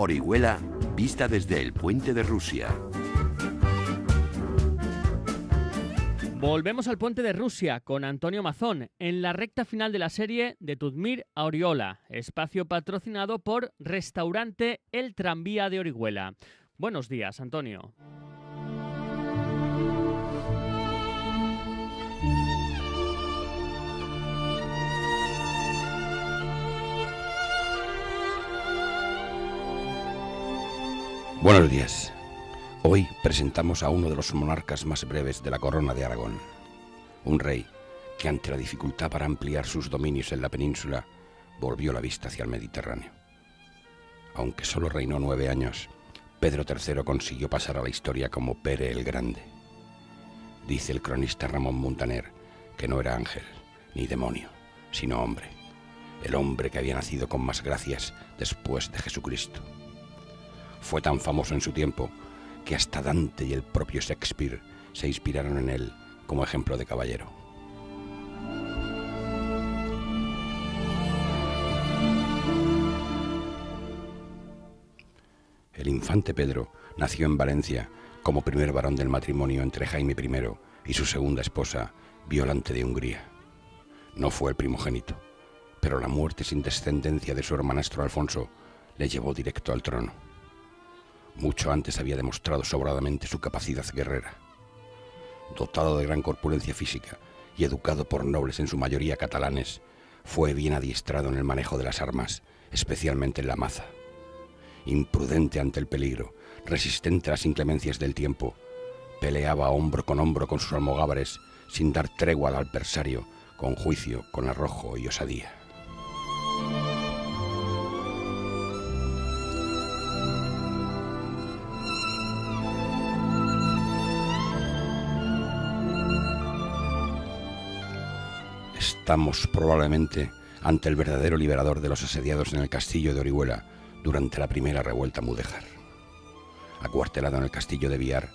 Orihuela, vista desde el puente de Rusia. Volvemos al puente de Rusia con Antonio Mazón en la recta final de la serie de Tudmir a Oriola, espacio patrocinado por Restaurante El Tranvía de Orihuela. Buenos días, Antonio. Buenos días. Hoy presentamos a uno de los monarcas más breves de la corona de Aragón. Un rey que ante la dificultad para ampliar sus dominios en la península, volvió la vista hacia el Mediterráneo. Aunque solo reinó 9 años, Pedro III consiguió pasar a la historia como Pere el Grande. Dice el cronista Ramón Muntaner que no era ángel ni demonio, sino hombre. El hombre que había nacido con más gracias después de Jesucristo. Fue tan famoso en su tiempo que hasta Dante y el propio Shakespeare se inspiraron en él como ejemplo de caballero. El infante Pedro nació en Valencia como primer varón del matrimonio entre Jaime I y su segunda esposa, Violante de Hungría. No fue el primogénito, pero la muerte sin descendencia de su hermanastro Alfonso le llevó directo al trono. Mucho antes había demostrado sobradamente su capacidad guerrera. Dotado de gran corpulencia física y educado por nobles en su mayoría catalanes, fue bien adiestrado en el manejo de las armas, especialmente en la maza. Imprudente ante el peligro, resistente a las inclemencias del tiempo, peleaba hombro con sus almogávares sin dar tregua al adversario, con juicio, con arrojo y osadía. Estamos probablemente ante el verdadero liberador de los asediados en el castillo de Orihuela durante la primera revuelta mudéjar. Acuartelado en el castillo de Biar,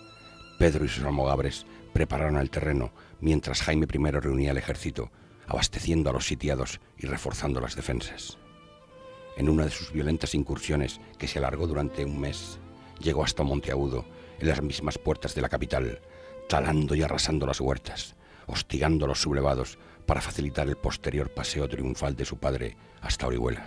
Pedro y sus almogávares prepararon el terreno mientras Jaime I reunía el ejército, abasteciendo a los sitiados y reforzando las defensas. En una de sus violentas incursiones, que se alargó durante un mes, llegó hasta Monteagudo, en las mismas puertas de la capital, talando y arrasando las huertas, hostigando a los sublevados para facilitar el posterior paseo triunfal de su padre hasta Orihuela.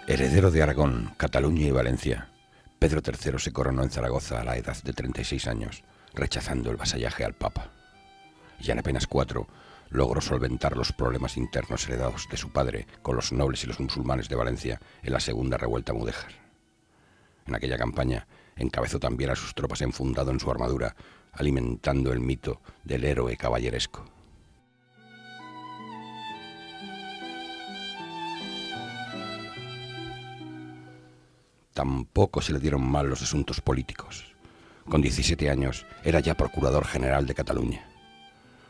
Heredero de Aragón, Cataluña y Valencia, Pedro III se coronó en Zaragoza a la edad de 36 años, rechazando el vasallaje al Papa. Y en apenas 4 logró solventar los problemas internos heredados de su padre con los nobles y los musulmanes de Valencia en la segunda revuelta mudéjar. En aquella campaña encabezó también a sus tropas enfundado en su armadura, alimentando el mito del héroe caballeresco. Tampoco se le dieron mal los asuntos políticos. Con 17 años era ya procurador general de Cataluña.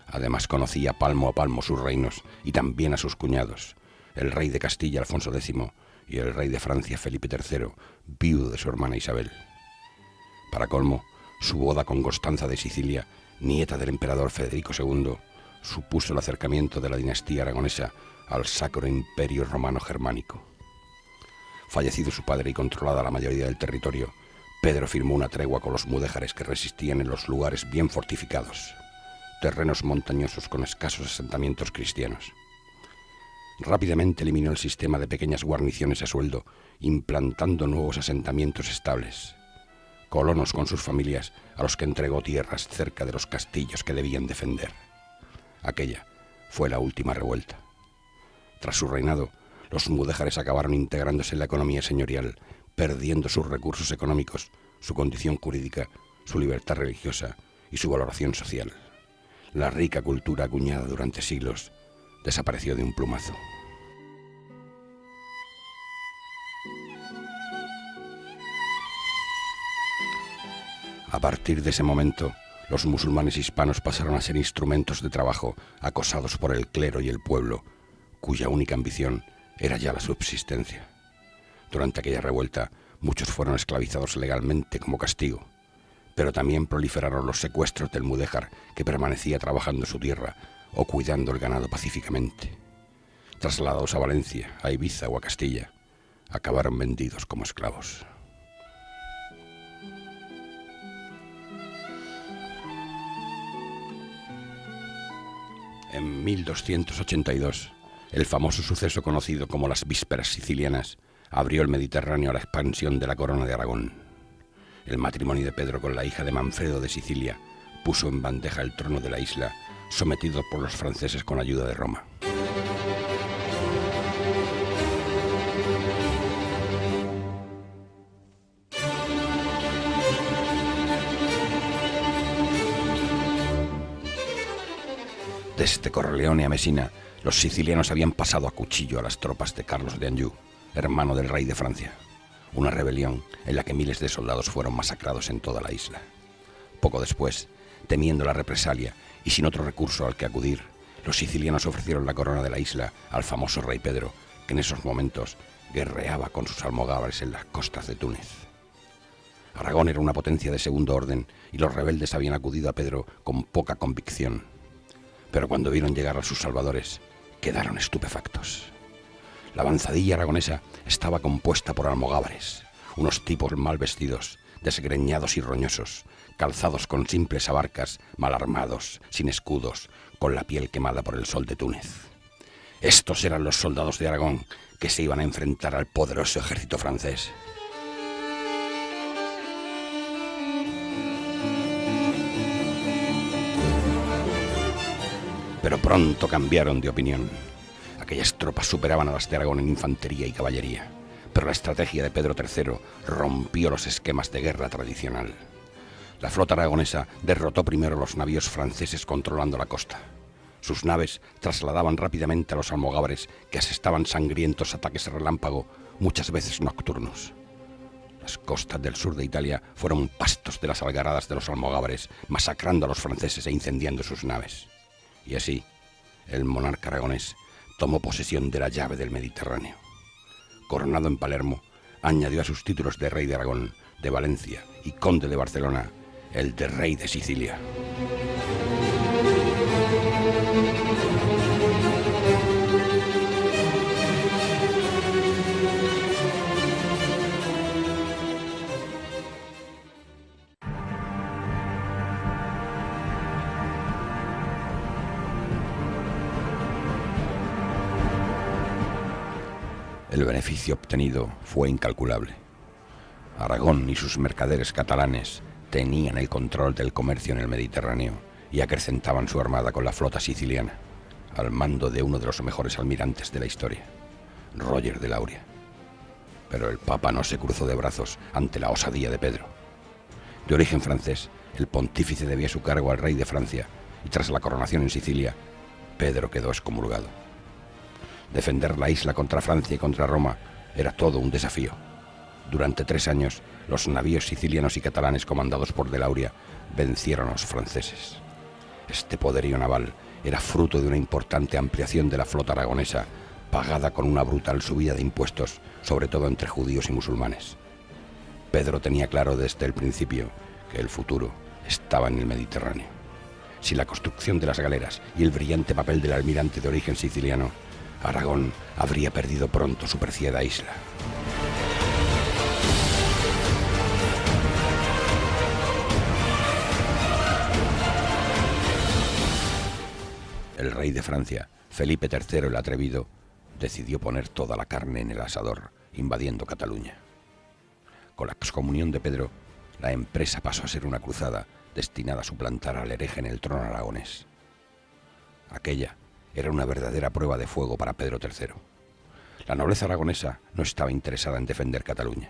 Además conocía palmo a palmo sus reinos y también a sus cuñados, el rey de Castilla Alfonso X y el rey de Francia Felipe III, viudo de su hermana Isabel. Para colmo, su boda con Constanza de Sicilia, nieta del emperador Federico II, supuso el acercamiento de la dinastía aragonesa al Sacro Imperio Romano Germánico. Fallecido su padre y controlada la mayoría del territorio, Pedro firmó una tregua con los mudéjares que resistían en los lugares bien fortificados, terrenos montañosos con escasos asentamientos cristianos. Rápidamente eliminó el sistema de pequeñas guarniciones a sueldo, implantando nuevos asentamientos estables, colonos con sus familias a los que entregó tierras cerca de los castillos que debían defender. Aquella fue la última revuelta. Tras su reinado, los mudéjares acabaron integrándose en la economía señorial, perdiendo sus recursos económicos, su condición jurídica, su libertad religiosa y su valoración social. La rica cultura acuñada durante siglos desapareció de un plumazo. A partir de ese momento, los musulmanes hispanos pasaron a ser instrumentos de trabajo acosados por el clero y el pueblo, cuya única ambición era ya la subsistencia. Durante aquella revuelta, muchos fueron esclavizados legalmente como castigo, pero también proliferaron los secuestros del mudéjar que permanecía trabajando su tierra o cuidando el ganado pacíficamente. Trasladados a Valencia, a Ibiza o a Castilla, acabaron vendidos como esclavos. En 1282, el famoso suceso conocido como las Vísperas Sicilianas abrió el Mediterráneo a la expansión de la corona de Aragón. El matrimonio de Pedro con la hija de Manfredo de Sicilia puso en bandeja el trono de la isla, sometido por los franceses con ayuda de Roma. Desde Corleone a Mesina, los sicilianos habían pasado a cuchillo a las tropas de Carlos de Anjou, hermano del rey de Francia. Una rebelión en la que miles de soldados fueron masacrados en toda la isla. Poco después, temiendo la represalia y sin otro recurso al que acudir, los sicilianos ofrecieron la corona de la isla al famoso rey Pedro, que en esos momentos guerreaba con sus almogávares en las costas de Túnez. Aragón era una potencia de segundo orden y los rebeldes habían acudido a Pedro con poca convicción. Pero cuando vieron llegar a sus salvadores, quedaron estupefactos. La avanzadilla aragonesa estaba compuesta por almogávares, unos tipos mal vestidos, desgreñados y roñosos, calzados con simples abarcas, mal armados, sin escudos, con la piel quemada por el sol de Túnez. Estos eran los soldados de Aragón que se iban a enfrentar al poderoso ejército francés. Pero pronto cambiaron de opinión. Aquellas tropas superaban a las de Aragón en infantería y caballería, pero la estrategia de Pedro III rompió los esquemas de guerra tradicional. La flota aragonesa derrotó primero a los navíos franceses controlando la costa. Sus naves trasladaban rápidamente a los almogávares que asestaban sangrientos ataques relámpago, muchas veces nocturnos. Las costas del sur de Italia fueron pastos de las algaradas de los almogávares, masacrando a los franceses e incendiando sus naves. Y así, el monarca aragonés tomó posesión de la llave del Mediterráneo. Coronado en Palermo, añadió a sus títulos de rey de Aragón, de Valencia y conde de Barcelona, el de rey de Sicilia. El beneficio obtenido fue incalculable. Aragón y sus mercaderes catalanes tenían el control del comercio en el Mediterráneo y acrecentaban su armada con la flota siciliana, al mando de uno de los mejores almirantes de la historia, Roger de Lauria. Pero el Papa no se cruzó de brazos ante la osadía de Pedro. De origen francés, el pontífice debía su cargo al rey de Francia y tras la coronación en Sicilia, Pedro quedó excomulgado. Defender la isla contra Francia y contra Roma era todo un desafío. Durante 3 años, los navíos sicilianos y catalanes comandados por de Lauria vencieron a los franceses. Este poderío naval era fruto de una importante ampliación de la flota aragonesa, pagada con una brutal subida de impuestos, sobre todo entre judíos y musulmanes. Pedro tenía claro desde el principio que el futuro estaba en el Mediterráneo. Sin la construcción de las galeras y el brillante papel del almirante de origen siciliano, Aragón habría perdido pronto su preciada isla. El rey de Francia, Felipe III el Atrevido, decidió poner toda la carne en el asador, invadiendo Cataluña. Con la excomunión de Pedro, la empresa pasó a ser una cruzada destinada a suplantar al hereje en el trono aragonés. Aquella era una verdadera prueba de fuego para Pedro III. La nobleza aragonesa no estaba interesada en defender Cataluña.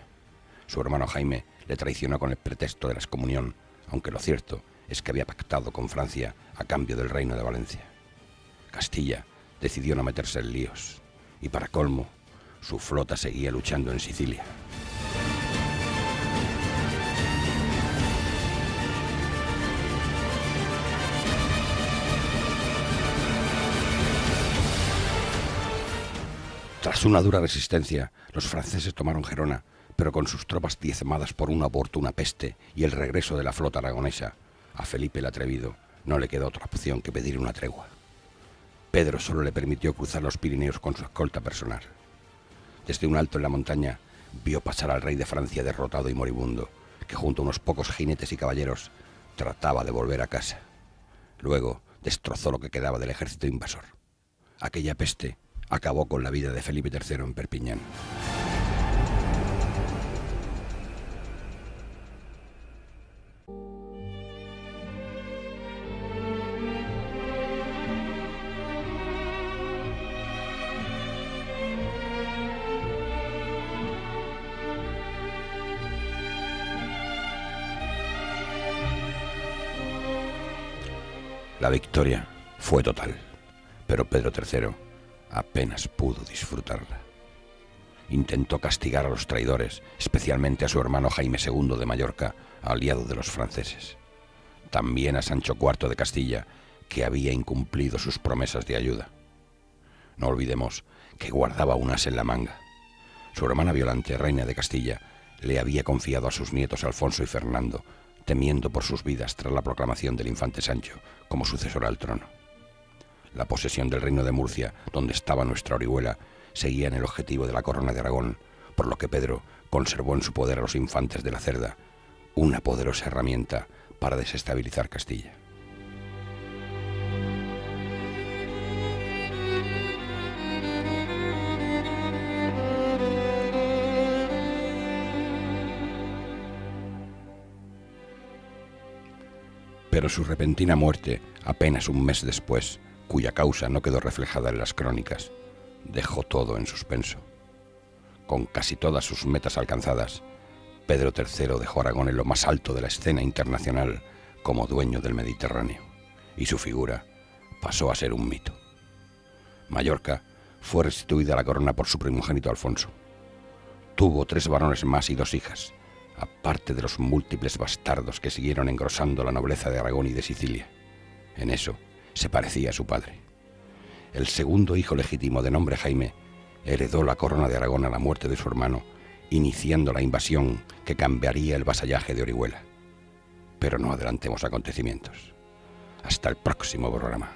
Su hermano Jaime le traicionó con el pretexto de la excomunión, aunque lo cierto es que había pactado con Francia a cambio del reino de Valencia. Castilla decidió no meterse en líos, y para colmo, su flota seguía luchando en Sicilia. Tras una dura resistencia, los franceses tomaron Gerona, pero con sus tropas diezmadas por una oportuna peste y el regreso de la flota aragonesa, a Felipe el Atrevido no le quedó otra opción que pedir una tregua. Pedro solo le permitió cruzar los Pirineos con su escolta personal. Desde un alto en la montaña vio pasar al rey de Francia derrotado y moribundo, que junto a unos pocos jinetes y caballeros trataba de volver a casa. Luego destrozó lo que quedaba del ejército invasor. Aquella peste acabó con la vida de Felipe III en Perpiñán. La victoria fue total, pero Pedro III apenas pudo disfrutarla. Intentó castigar a los traidores, especialmente a su hermano Jaime II de Mallorca, aliado de los franceses. También a Sancho IV de Castilla, que había incumplido sus promesas de ayuda. No olvidemos que guardaba un as en la manga. Su hermana Violante, reina de Castilla, le había confiado a sus nietos Alfonso y Fernando, temiendo por sus vidas tras la proclamación del infante Sancho como sucesor al trono. La posesión del reino de Murcia, donde estaba nuestra Orihuela, seguía en el objetivo de la corona de Aragón, por lo que Pedro conservó en su poder a los infantes de la Cerda, una poderosa herramienta para desestabilizar Castilla. Pero su repentina muerte, apenas un mes después, cuya causa no quedó reflejada en las crónicas, dejó todo en suspenso. Con casi todas sus metas alcanzadas, Pedro III dejó Aragón en lo más alto de la escena internacional como dueño del Mediterráneo, y su figura pasó a ser un mito. Mallorca fue restituida a la corona por su primogénito Alfonso. Tuvo 3 varones más y 2 hijas, aparte de los múltiples bastardos que siguieron engrosando la nobleza de Aragón y de Sicilia. En eso se parecía a su padre. El segundo hijo legítimo, de nombre Jaime, heredó la corona de Aragón a la muerte de su hermano, iniciando la invasión que cambiaría el vasallaje de Orihuela. Pero no adelantemos acontecimientos. Hasta el próximo programa.